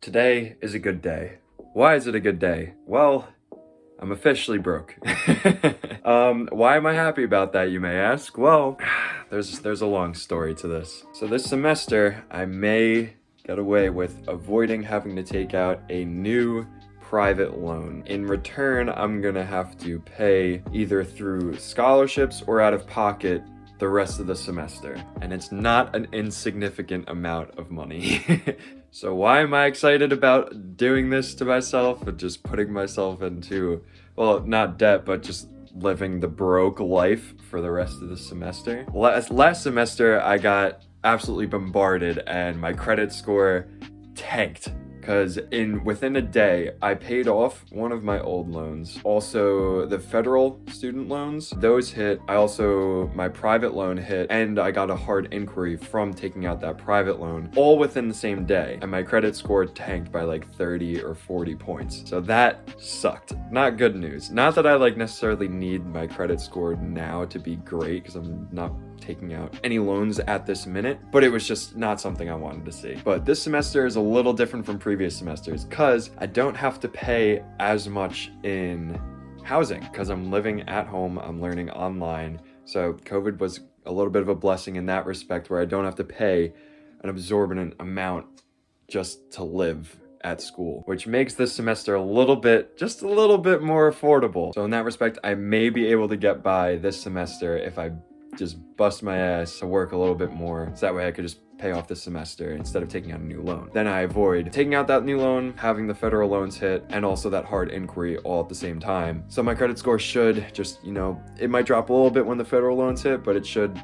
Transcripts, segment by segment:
Today is a good day. Why is it a good day? Well, I'm officially broke. Why am I happy about that, you may ask? Well, there's a long story to this. So this semester, I may get away with avoiding having to take out a new private loan. In return, I'm gonna have to pay either through scholarships or out of pocket the rest of the semester. And it's not an insignificant amount of money. So why am I excited about doing this to myself and just putting myself into, well, not debt, but just living the broke life for the rest of the semester? Last semester, I got absolutely bombarded and my credit score tanked. Because within a day, I paid off one of my old loans. Also, the federal student loans, those hit. My private loan hit, and I got a hard inquiry from taking out that private loan, all within the same day. And my credit score tanked by like 30 or 40 points. So that sucked. Not good news. Not that I necessarily need my credit score now to be great, because I'm not taking out any loans at this minute, but it was just not something I wanted to see. But this semester is a little different from previous semesters because I don't have to pay as much in housing because I'm living at home, I'm learning online. So COVID was a little bit of a blessing in that respect where I don't have to pay an exorbitant amount just to live at school, which makes this semester just a little bit more affordable. So in that respect, I may be able to get by this semester if I just bust my ass to work a little bit more, so that way I could just pay off the semester instead of taking out a new loan. Then I avoid taking out that new loan, having the federal loans hit, and also that hard inquiry all at the same time. So my credit score should just, it might drop a little bit when the federal loans hit, but it should,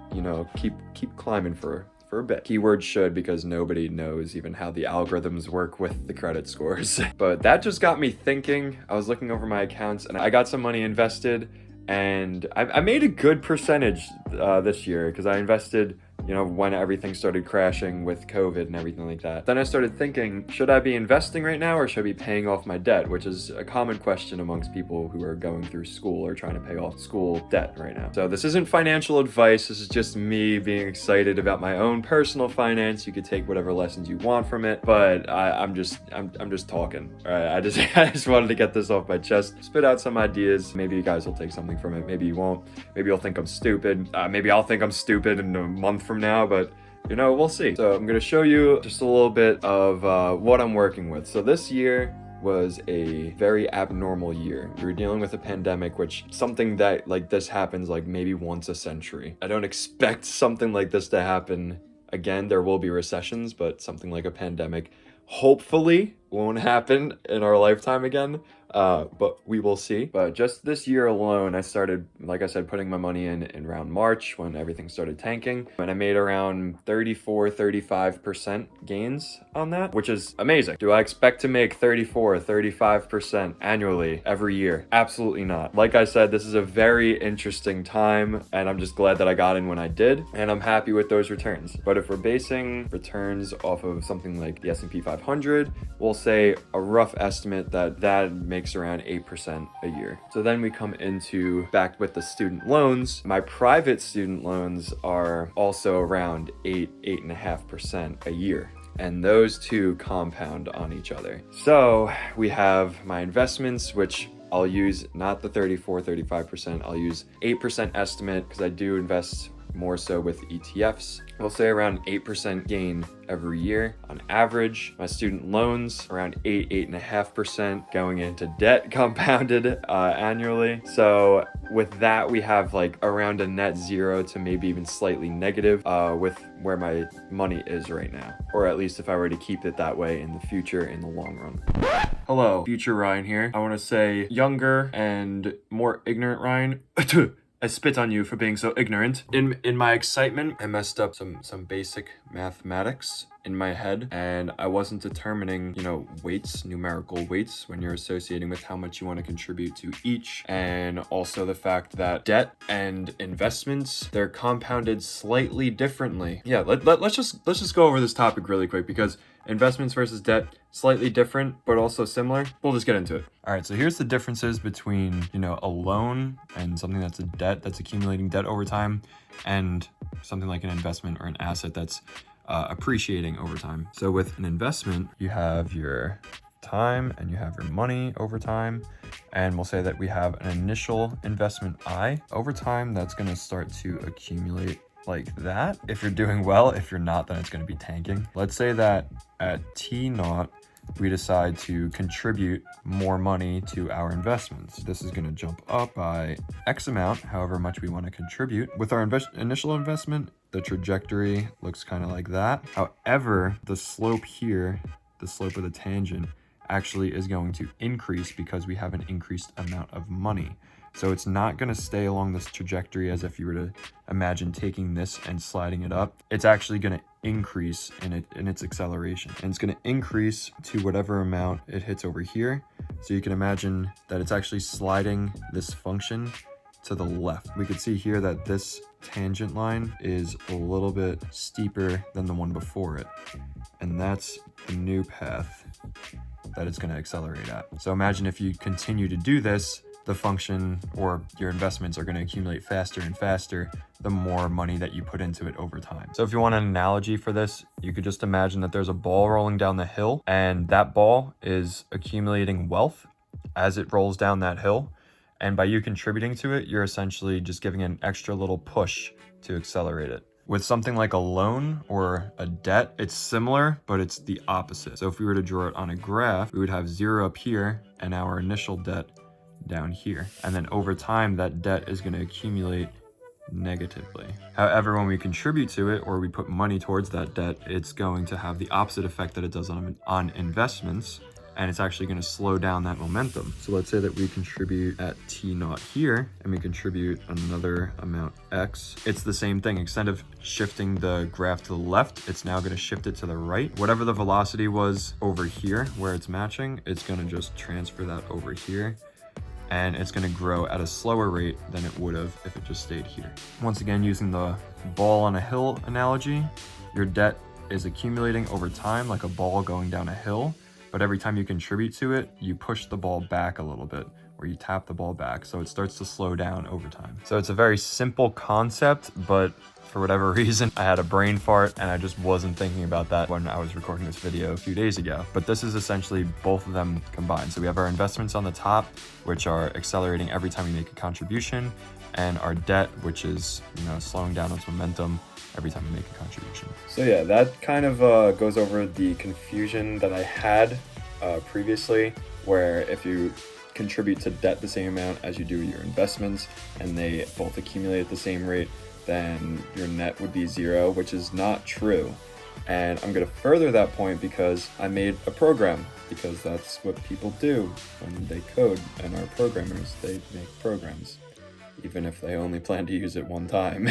keep climbing for a bit. Keyword should, because nobody knows even how the algorithms work with the credit scores. But that just got me thinking. I was looking over my accounts and I got some money invested, and I made a good percentage this year because I invested, when everything started crashing with COVID and everything like that. Then I started thinking, should I be investing right now or should I be paying off my debt? Which is a common question amongst people who are going through school or trying to pay off school debt right now. So this isn't financial advice. This is just me being excited about my own personal finance. You could take whatever lessons you want from it, but I'm just talking. All right, I just wanted to get this off my chest, spit out some ideas. Maybe you guys will take something from it. Maybe you won't. Maybe you'll think I'm stupid. Maybe I'll think I'm stupid in a month from now, but we'll see. So I'm gonna show you just a little bit of what I'm working with. So this year was a very abnormal year. We were dealing with a pandemic, which something that this happens maybe once a century. I don't expect something like this to happen again. There will be recessions, but something like a pandemic hopefully won't happen in our lifetime again. But we will see. But just this year alone, I started, like I said, putting my money in around March when everything started tanking. And I made around 35% gains on that, which is amazing. Do I expect to make 35% annually every year? Absolutely not. Like I said, this is a very interesting time, and I'm just glad that I got in when I did, and I'm happy with those returns. But if we're basing returns off of something like the S&P 500, we'll say a rough estimate that makes around 8% a year. So then we come into back with the student loans. My private student loans are also around 8.5% a year. And those two compound on each other. So we have my investments, which I'll use not the 35%, I'll use 8% estimate because I do invest more so with ETFs. We'll say around 8% gain every year on average. My student loans around 8.5% going into debt compounded annually. So with that, we have around a net zero to maybe even slightly negative with where my money is right now. Or at least if I were to keep it that way in the future, in the long run. Hello, future Ryan here. I want to say younger and more ignorant Ryan. I spit on you for being so ignorant. In my excitement, I messed up some basic mathematics in my head, and I wasn't determining, weights, numerical weights, when you're associating with how much you want to contribute to each, and also the fact that debt and investments, they're compounded slightly differently. Yeah, let's just go over this topic really quick, because investments versus debt, slightly different, but also similar. We'll just get into it. All right, so here's the differences between, a loan and something that's a debt, that's accumulating debt over time, and something like an investment or an asset that's appreciating over time. So with an investment, you have your time and you have your money over time. And we'll say that we have an initial investment I. Over time, that's going to start to accumulate like that. If you're doing well, if you're not, then it's going to be tanking. Let's say that at T0, we decide to contribute more money to our investments. This is going to jump up by X amount, however much we want to contribute. With our initial investment, the trajectory looks kind of like that. However, the slope here, the slope of the tangent, actually is going to increase because we have an increased amount of money. So it's not going to stay along this trajectory as if you were to imagine taking this and sliding it up. It's actually going to increase in its acceleration, and it's going to increase to whatever amount it hits over here. So you can imagine that it's actually sliding this function to the left. We could see here that this tangent line is a little bit steeper than the one before it, and that's the new path that it's going to accelerate at. So imagine if you continue to do this, the function or your investments are going to accumulate faster and faster the more money that you put into it over time. So if you want an analogy for this, you could just imagine that there's a ball rolling down the hill, and that ball is accumulating wealth as it rolls down that hill. And by you contributing to it, you're essentially just giving an extra little push to accelerate it. With something like a loan or a debt, it's similar, but it's the opposite. So if we were to draw it on a graph, we would have 0 up here and our initial debt down here. And then over time, that debt is going to accumulate negatively. However, when we contribute to it or we put money towards that debt, it's going to have the opposite effect that it does on investments, and it's actually going to slow down that momentum. So let's say that we contribute at T0 here, and we contribute another amount X. It's the same thing. Instead of shifting the graph to the left, it's now going to shift it to the right. Whatever the velocity was over here where it's matching, it's going to just transfer that over here, and it's going to grow at a slower rate than it would have if it just stayed here. Once again, using the ball on a hill analogy, your debt is accumulating over time like a ball going down a hill, but every time you contribute to it, you push the ball back a little bit, or you tap the ball back, so it starts to slow down over time. So it's a very simple concept, but for whatever reason, I had a brain fart and I just wasn't thinking about that when I was recording this video a few days ago. But this is essentially both of them combined. So we have our investments on the top, which are accelerating every time we make a contribution, and our debt, which is, slowing down its momentum every time we make a contribution. So yeah, that kind of goes over the confusion that I had previously, where if you contribute to debt the same amount as you do your investments and they both accumulate at the same rate, then your net would be 0, which is not true. And I'm going to further that point because I made a program, because that's what people do when they code and are programmers. They make programs, even if they only plan to use it one time.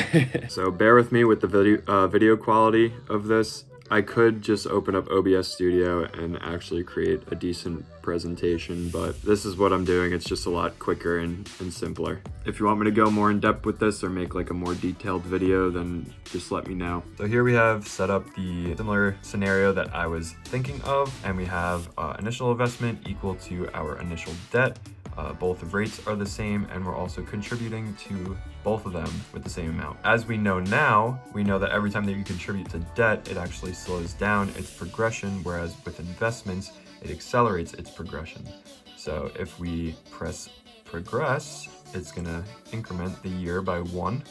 So bear with me with the video quality of this. I could just open up OBS Studio and actually create a decent presentation, but this is what I'm doing. It's just a lot quicker and simpler. If you want me to go more in depth with this or make like a more detailed video, then just let me know. So here we have set up the similar scenario that I was thinking of, and we have initial investment equal to our initial debt. Both rates are the same, and we're also contributing to both of them with the same amount. As we know now, we know that every time that you contribute to debt, it actually slows down its progression, whereas with investments, it accelerates its progression. So if we press progress, it's gonna increment the year by 1,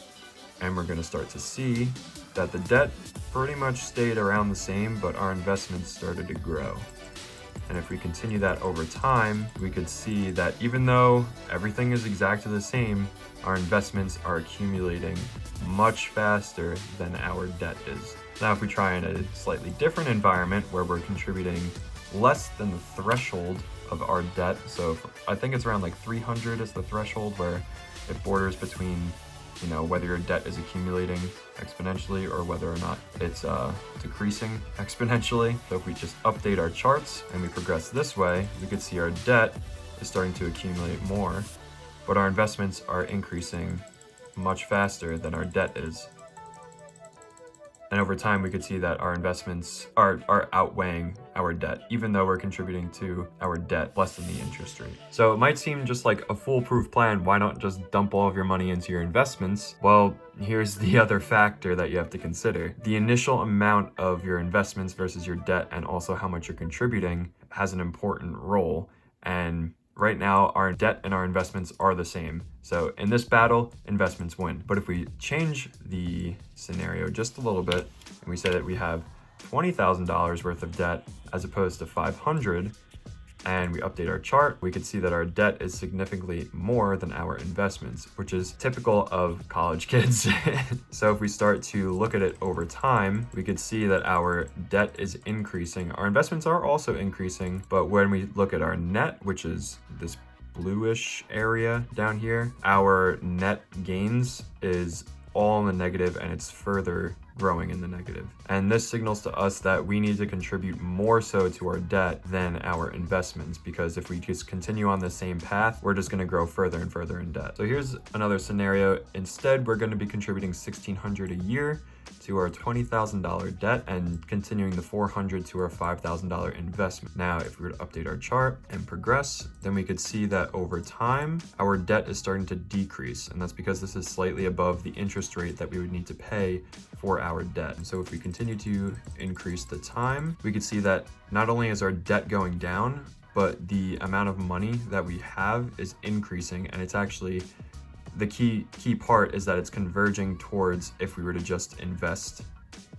and we're gonna start to see that the debt pretty much stayed around the same, but our investments started to grow. And if we continue that over time, we could see that even though everything is exactly the same, our investments are accumulating much faster than our debt is. Now, if we try in a slightly different environment where we're contributing less than the threshold of our debt, so I think it's around like 300 is the threshold, where it borders between whether your debt is accumulating exponentially or whether or not it's decreasing exponentially. So if we just update our charts and we progress this way, we could see our debt is starting to accumulate more, but our investments are increasing much faster than our debt is. And over time, we could see that our investments are outweighing our debt, even though we're contributing to our debt less than the interest rate. So it might seem just like a foolproof plan. Why not just dump all of your money into your investments? Well, here's the other factor that you have to consider. The initial amount of your investments versus your debt, and also how much you're contributing, has an important role. And right now, our debt and our investments are the same. So in this battle, investments win. But if we change the scenario just a little bit, and we say that we have $20,000 worth of debt as opposed to 500, and we update our chart, we could see that our debt is significantly more than our investments, which is typical of college kids. So if we start to look at it over time, we could see that our debt is increasing. Our investments are also increasing, but when we look at our net, which is this bluish area down here, our net gains is all in the negative, and it's further growing in the negative. And this signals to us that we need to contribute more so to our debt than our investments, because if we just continue on the same path, we're just going to grow further and further in debt. So here's another scenario. Instead, we're going to be contributing $1,600 a year to our $20,000 debt and continuing the $400 to our $5,000 investment. Now, if we were to update our chart and progress, then we could see that over time, our debt is starting to decrease. And that's because this is slightly above the interest rate that we would need to pay for our debt. And so if we continue to increase the time, we could see that not only is our debt going down, but the amount of money that we have is increasing. And it's actually, the key part is that it's converging towards if we were to just invest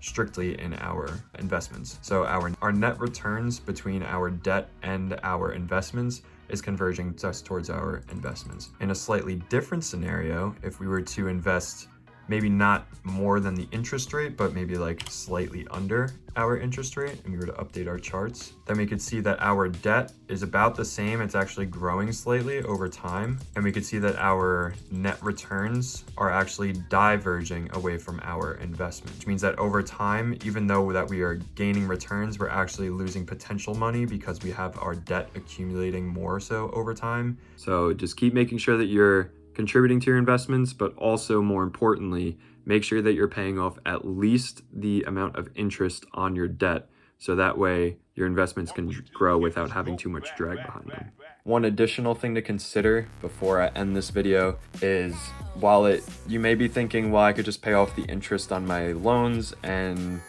strictly in our investments. So our net returns between our debt and our investments is converging just towards our investments. In a slightly different scenario, if we were to invest maybe not more than the interest rate, but maybe like slightly under our interest rate, and we were to update our charts, then we could see that our debt is about the same. It's actually growing slightly over time. And we could see that our net returns are actually diverging away from our investment, which means that over time, even though that we are gaining returns, we're actually losing potential money because we have our debt accumulating more so over time. So just keep making sure that you're contributing to your investments, but also more importantly, make sure that you're paying off at least the amount of interest on your debt, so that way your investments can grow without having too much drag behind them. One additional thing to consider before I end this video is, while you may be thinking, well, I could just pay off the interest on my loans and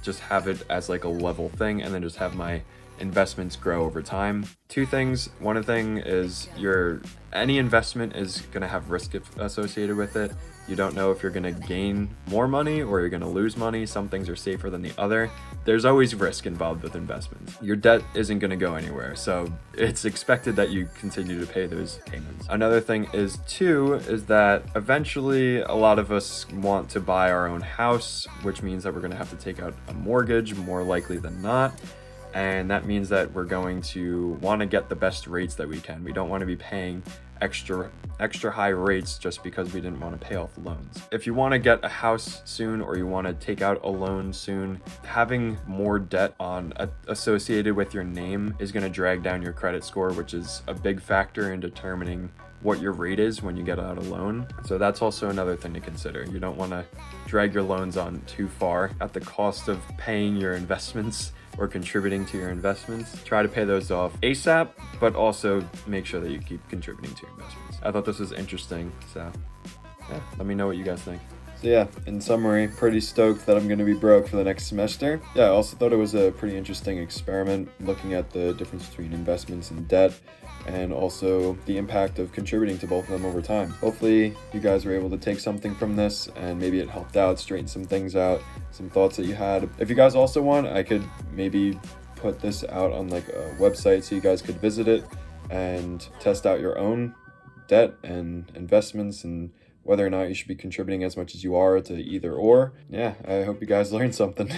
just have it as like a level thing and then just have my investments grow over time. Two things. One thing is any investment is going to have risk associated with it. You don't know if you're going to gain more money or you're going to lose money. Some things are safer than the other. There's always risk involved with investments. Your debt isn't going to go anywhere, so it's expected that you continue to pay those payments. Another thing is that eventually a lot of us want to buy our own house, which means that we're going to have to take out a mortgage more likely than not. And that means that we're going to want to get the best rates that we can. We don't want to be paying extra high rates just because we didn't want to pay off loans. If you want to get a house soon, or you want to take out a loan soon, having more debt associated with your name is going to drag down your credit score, which is a big factor in determining what your rate is when you get out a loan. So that's also another thing to consider. You don't want to drag your loans on too far at the cost of paying your investments or contributing to your investments. Try to pay those off ASAP, but also make sure that you keep contributing to your investments. I thought this was interesting, so yeah, let me know what you guys think. So yeah, in summary, pretty stoked that I'm going to be broke for the next semester. Yeah, I also thought it was a pretty interesting experiment looking at the difference between investments and debt, and also the impact of contributing to both of them over time. Hopefully you guys were able to take something from this, and maybe it helped out, straighten some things out, some thoughts that you had. If you guys also want, I could maybe put this out on like a website so you guys could visit it and test out your own debt and investments and whether or not you should be contributing as much as you are to either or. Yeah, I hope you guys learned something.